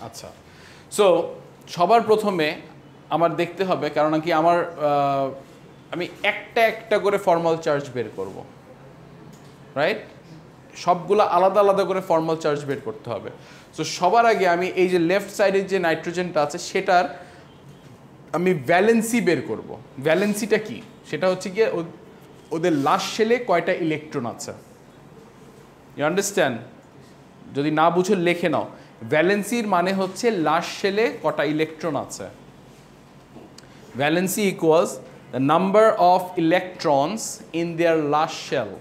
Speaker 1: আচ্ছা, সো সবার প্রথমে আমার দেখতে হবে, কারণ কি আমার আমি একটা একটা করে ফর্মাল চার্জ বের করব, রাইট? সবগুলো আলাদা আলাদা করে ফর্মাল চার্জ বের করতে হবে। সো সবার আগে আমি এই যে লেফট সাইডের যে নাইট্রোজেনটা আছে সেটার আমি ভ্যালেন্সি বের করব। ভ্যালেন্সিটা কি? সেটা হচ্ছে গিয়ে ওদের লাস্ট শেলে কয়টা ইলেকট্রন আছে। You understand? যদি না বুঝো লিখে নাও। ভ্যালেন্সির মানে হচ্ছে লাস্ট শেলে কটা ইলেকট্রন আছে। Valency equals the number of electrons in their last shell.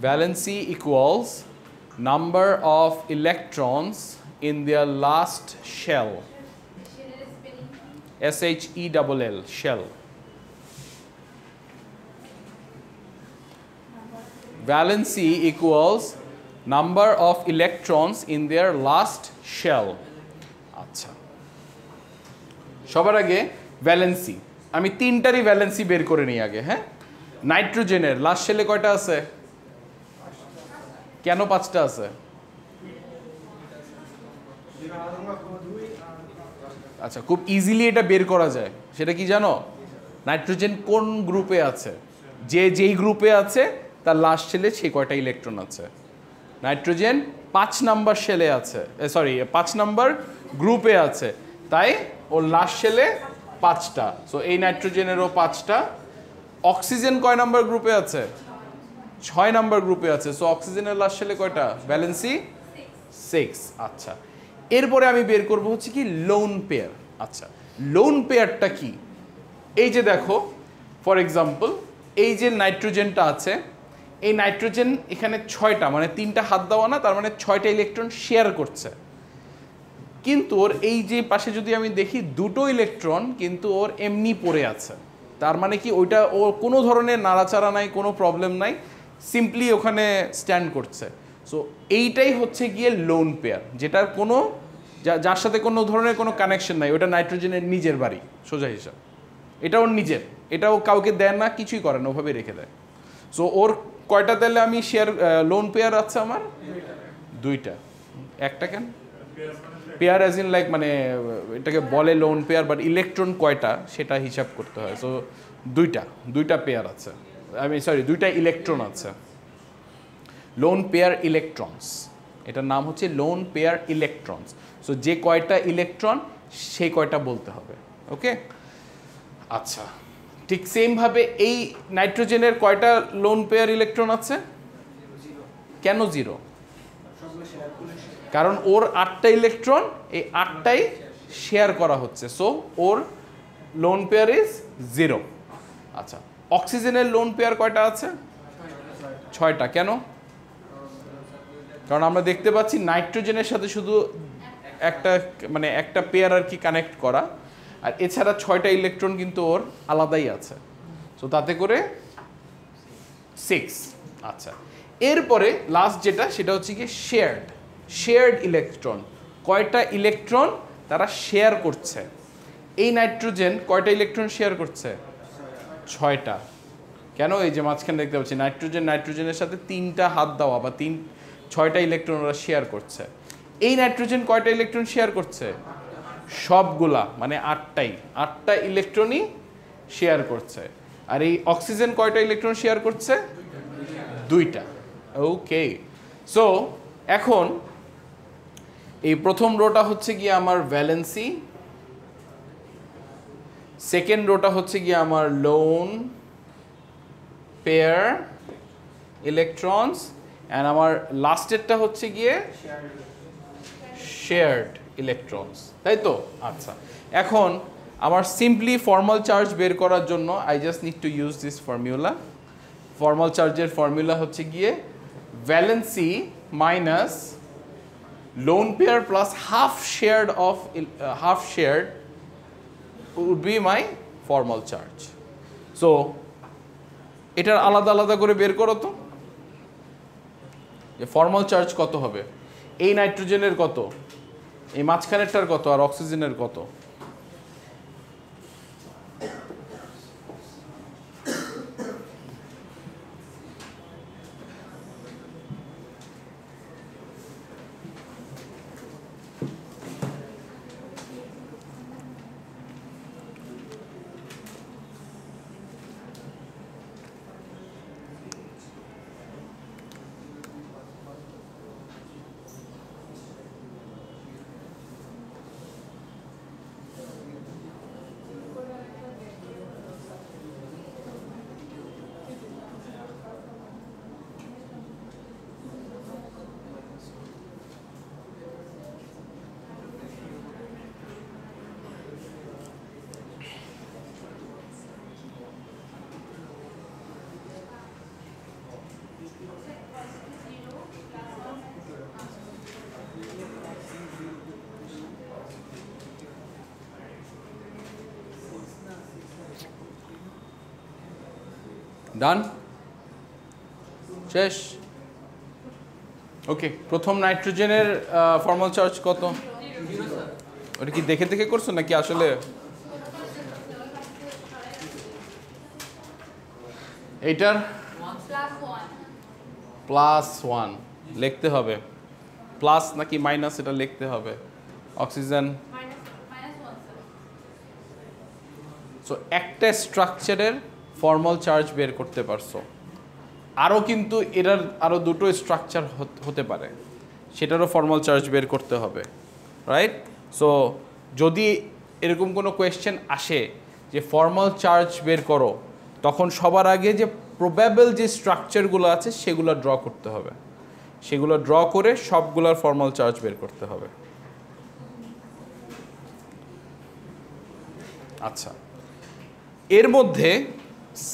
Speaker 1: Valency equals number of electrons in their last shell. SHELL, shell. Valency equals number of electrons in their last shell. আচ্ছা, সবার আগে valency, আমি তিনটারই valency বের করে নিই আগে। হ্যাঁ, নাইট্রোজেনের লাস্ট শেলে কয়টা আছে? কেন 5টা আছে? আচ্ছা, খুব ইজিলি এটা বের করা যায়। সেটা কি জানো? নাইট্রোজেন কোন গ্রুপে আছে, যেই গ্রুপে আছে তার লাস্ট শেলে সে কয়টা ইলেকট্রন আছে। নাইট্রোজেন 5 নাম্বার শেলে আছে, সরি 5 নাম্বার গ্রুপে আছে, তাই ওর লাস্ট শেলে 5টা। সো এই নাইট্রোজেনেরও 5টা। অক্সিজেন কয় নাম্বার গ্রুপে আছে? 6 নাম্বার গ্রুপে আছে। সো অক্সিজেনের লাস্ট শেলে কয়টা? ভ্যালেন্সি 6। আচ্ছা, এরপরে আমি বের করব হচ্ছে কি লোন পেয়ার। আচ্ছা, লোন পেয়ারটা কি? এই যে দেখো, ফর এক্সাম্পল এই যে নাইট্রোজেনটা আছে, এই নাইট্রোজেন এখানে 6টা, মানে 3টা হাত দেওয়া না, তার মানে 6টা ইলেকট্রন শেয়ার করছে। কিন্তু ওর এই যে পাশে যদি আমি দেখি 2টো ইলেকট্রন কিন্তু ওর এমনি পড়ে আছে। তার মানে কি ওইটা ওর কোনো ধরনের নাড়াচাড়া নাই, কোনো প্রবলেম নাই, সিম্পলি ওখানে স্ট্যান্ড করছে। সো এইটাই হচ্ছে গিয়ে লোন পেয়ার, যেটার কোনো যার সাথে কোনো ধরনের কোনো কানেকশন নাই। ওটা নাইট্রোজেনের নিজের বাড়ি, সোজা হিসাব। এটা ওর নিজের, এটাও কাউকে দেয় না, কিছুই করে না, ওভাবে রেখে দেয়। সো ওর কয়টা তাহলে আমি শেয়ার লোন পেয়ার আছে আমার? 2টা। একটা কেন? পেয়ার অ্যাজ ইন লাইক, মানে এটাকে বলে লোন পেয়ার, বাট ইলেকট্রন কয়টা সেটা হিসাব করতে হয়। সো 2টা পেয়ার আছে, আমি সরি 2টা ইলেকট্রন আছে। লোন পেয়ার ইলেকট্রনস, এটার নাম হচ্ছে লোন পেয়ার ইলেকট্রনস। সো যে কয়টা ইলেকট্রন সেই কয়টা বলতে হবে। ওকে, আচ্ছা, ঠিক সেমভাবে এই নাইট্রোজেনের কয়টা লোন পেয়ার ইলেকট্রন আছে? কেন 0? কারণ ওর 8টা ইলেকট্রন, এই 8টাই শেয়ার করা হচ্ছে। So or lone pair is 0। আচ্ছা, অক্সিজেনের লোন পেয়ার কয়টা আছে? 6টা। কেন? কারণ আমরা দেখতে পাচ্ছি নাইট্রোজেনের সাথে শুধু একটা পেয়ার আর কি কানেক্ট করা, আর এছাড়া 6টা ইলেকট্রন কিন্তু ওর আলাদাই আছে। সো তাতে করে 6। আচ্ছা, এরপরে লাস্ট যেটা, সেটা হচ্ছে কি শেয়ার্ড ইলেকট্রন। কয়টা ইলেকট্রন তারা শেয়ার করছে? এই নাইট্রোজেন কয়টা ইলেকট্রন শেয়ার করছে? 6টা। কেন? এই যে মাঝখানে দেখতে পাচ্ছি নাইট্রোজেনের সাথে 3টা হাত দেওয়া, বা 6টা ইলেকট্রন ওরা শেয়ার করছে। এই নাইট্রোজেন কয়টা ইলেকট্রন শেয়ার করছে? সবগুলা, মানে 8টা ইলেকট্রনই শেয়ার করছে। আর এই অক্সিজেন কয়টা ইলেকট্রন শেয়ার করছে? 2টা। ওকে, সো এখন এই প্রথম রোটা হচ্ছে গিয়ে আমার ভ্যালেন্সি, সেকেন্ড রোটা হচ্ছে গিয়ে আমার লোন পেয়ার ইলেকট্রনস, অ্যান্ড আমার লাস্টেরটা হচ্ছে গিয়ে শেয়ার্ড ইলেকট্রনস, তাই তো? আচ্ছা, এখন আমার সিম্পলি ফর্মাল চার্জ বের করার জন্য I just need to use this formula. Formal চার্জের ফর্মুলা হচ্ছে গিয়ে valency minus lone pair plus half shared would be my formal charge. So এটার আলাদা আলাদা করে বের করো তো, যে ফর্মাল চার্জ কত হবে, এই নাইট্রোজেনের কত, এই মাঝখানেরটার কত, আর অক্সিজেনের কত। ডান, শেষ। ওকে, প্রথম নাইট্রোজেনের ফর্মাল চার্জ কত? ওটা কি দেখে দেখে করছো নাকি আসলে? এইটার +1 লিখতে হবে, প্লাস নাকি মাইনাস এটা লিখতে হবে। অক্সিজেন, সো একটা স্ট্রাকচারের ফর্মাল চার্জ বের করতে পারছো। আরও কিন্তু এটার আরও দুটো স্ট্রাকচার হতে পারে, সেটারও ফর্মাল চার্জ বের করতে হবে, রাইট? সো যদি এরকম কোনো কোয়েশ্চেন আসে যে ফর্মাল চার্জ বের করো, তখন সবার আগে যে প্রবাবল যে স্ট্রাকচারগুলো আছে সেগুলো ড্র করতে হবে, সেগুলো ড্র করে সবগুলোর ফর্মাল চার্জ বের করতে হবে। আচ্ছা, এর মধ্যে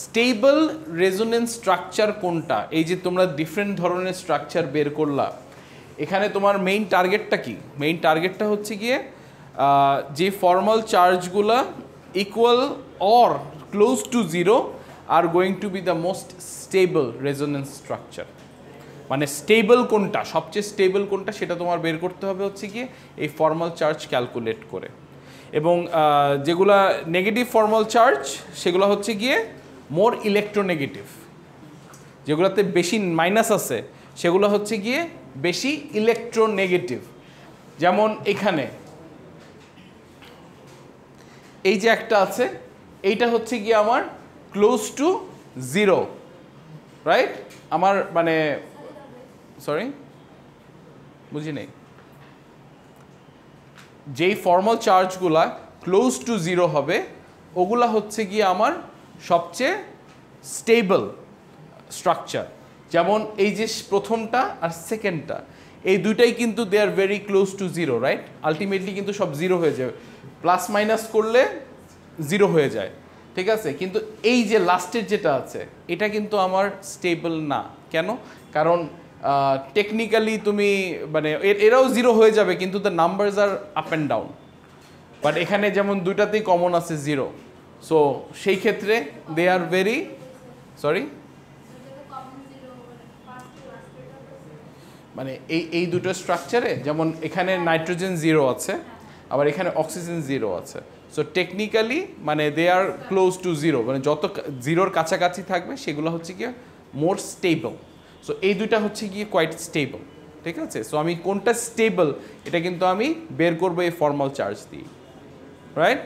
Speaker 1: স্টেবল রেজোনেন্স স্ট্রাকচার কোনটা? এই যে তোমরা ডিফারেন্ট ধরনের স্ট্রাকচার বের করলা, এখানে তোমার মেইন টার্গেটটা কি? মেইন টার্গেটটা হচ্ছে গিয়ে যে ফর্মাল চার্জগুলা equal or close to zero are going to be the most stable resonance structure. মানে স্টেবল কোনটা, সবচেয়ে স্টেবল কোনটা, সেটা তোমার বের করতে হবে হচ্ছে গিয়ে এই ফর্মাল চার্জ ক্যালকুলেট করে। এবং যেগুলা নেগেটিভ ফর্মাল চার্জ সেগুলো হচ্ছে গিয়ে মোর ইলেকট্রোনেগেটিভ, যেগুলোতে বেশি মাইনাস আছে সেগুলো হচ্ছে গিয়ে বেশি ইলেকট্রোনেগেটিভ। যেমন এখানে এই যে একটা আছে, এইটা হচ্ছে গিয়ে আমার ক্লোজ টু জিরো, রাইট? আমার মানে সরি বুঝি নেই, যেই ফর্মাল চার্জগুলা ক্লোজ টু জিরো হবে ওগুলা হচ্ছে গিয়ে আমার সবচেয়ে স্টেবল স্ট্রাকচার। যেমন এই যে প্রথমটা আর সেকেন্ডটা, এই দুইটাই কিন্তু they are very close to zero, right? Ultimately কিন্তু সব জিরো হয়ে যাবে, প্লাস মাইনাস করলে জিরো হয়ে যায়, ঠিক আছে? কিন্তু এই যে লাস্টের যেটা আছে এটা কিন্তু আমার স্টেবল না। কেন? কারণ টেকনিক্যালি তুমি মানে এরাও জিরো হয়ে যাবে কিন্তু the numbers are up and down, but এখানে যেমন দুইটাতেই কমন আছে জিরো, সো সেই ক্ষেত্রে দে আর ভেরি সরি মানে এই দুটো স্ট্রাকচারে যেমন এখানে নাইট্রোজেন জিরো আছে, আবার এখানে অক্সিজেন জিরো আছে, সো টেকনিক্যালি মানে দে আর ক্লোজ টু জিরো, মানে যত জিরোর কাছাকাছি থাকবে সেগুলো হচ্ছে গিয়ে মোর স্টেবল। সো এই দুইটা হচ্ছে গিয়ে কোয়াইট স্টেবল, ঠিক আছে? সো আমি কোনটা স্টেবল এটা কিন্তু আমি বের করবো এই ফর্মাল চার্জ দিয়ে, রাইট?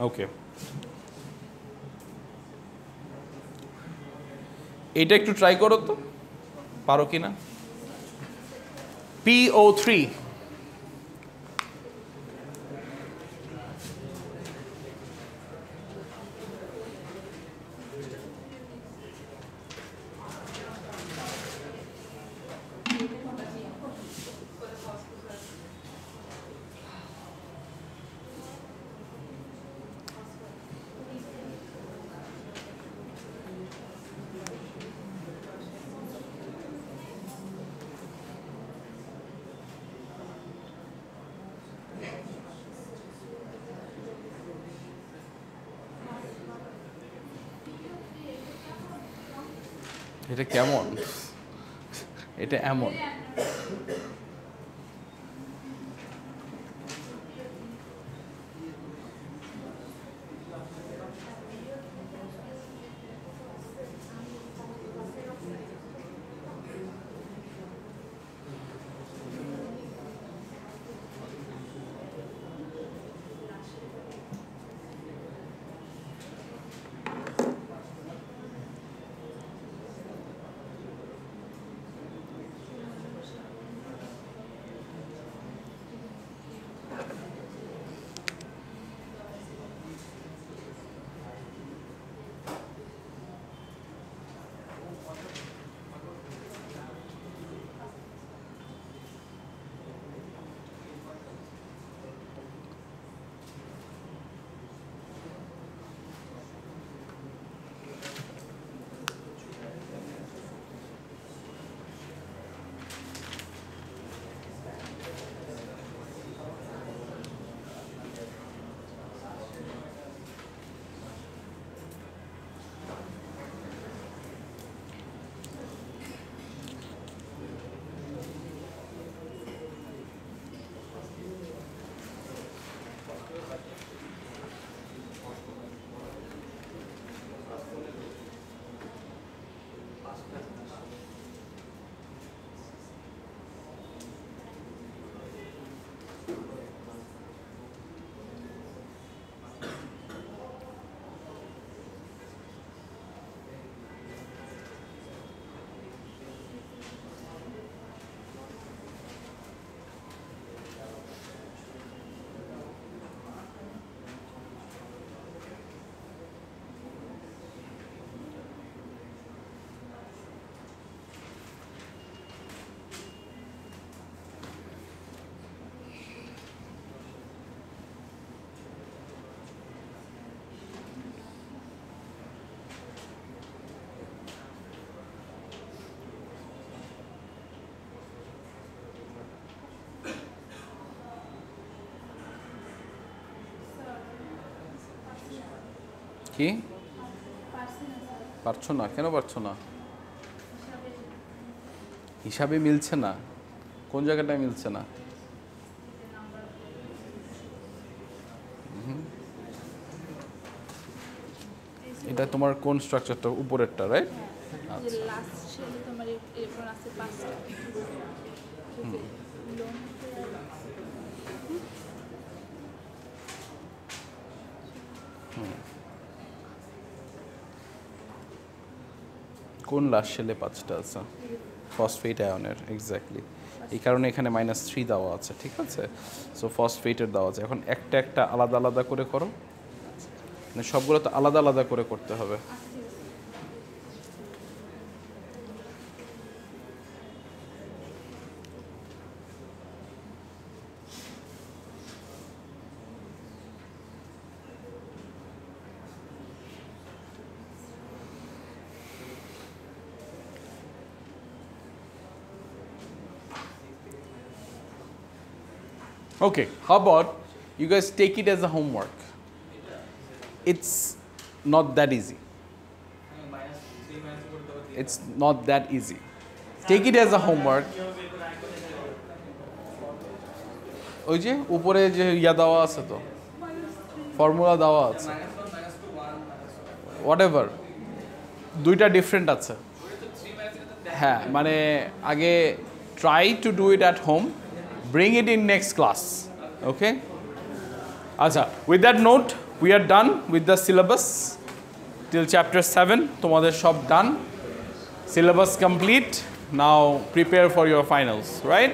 Speaker 1: ওকে, এইটা একটু ট্রাই করো তো, পারো কি না? PO3, এটা কেমন? এটা এমন। কি পারছো না? কেন পারছো না? হিসাবে মিলছে না? কোন জায়গাটায় মিলছে না? এটা তোমার কোন স্ট্রাকচারটা? উপরেরটা, রাইট? আচ্ছা,
Speaker 2: লাস্ট শেলে তোমার এরপর আছে 5টা
Speaker 1: কোন লাস্ট শেলে 5টা আছে? ফসফেট আয়নের, এক্স্যাক্টলি। এই কারণে এখানে -3 দেওয়া আছে, ঠিক আছে? সো ফসফেটের দেওয়া আছে। এখন একটা একটা আলাদা আলাদা করে করো, মানে সবগুলো তো আলাদা আলাদা করে করতে হবে। Okay, how about you guys take it as a homework? It's not that easy. It's not that easy. Take it as a homework. ওই যে উপরে যে ইয়া দেওয়া আছে, তো ফর্মুলা দেওয়া আছে, হোয়াটএভার, দুইটা ডিফারেন্ট আছে। হ্যাঁ, মানে আগে try to do it at home, bring it in next class, okay? Acha, with that note, we are done with the syllabus till chapter 7. Tomader shob done, syllabus complete. Now prepare for your finals, right?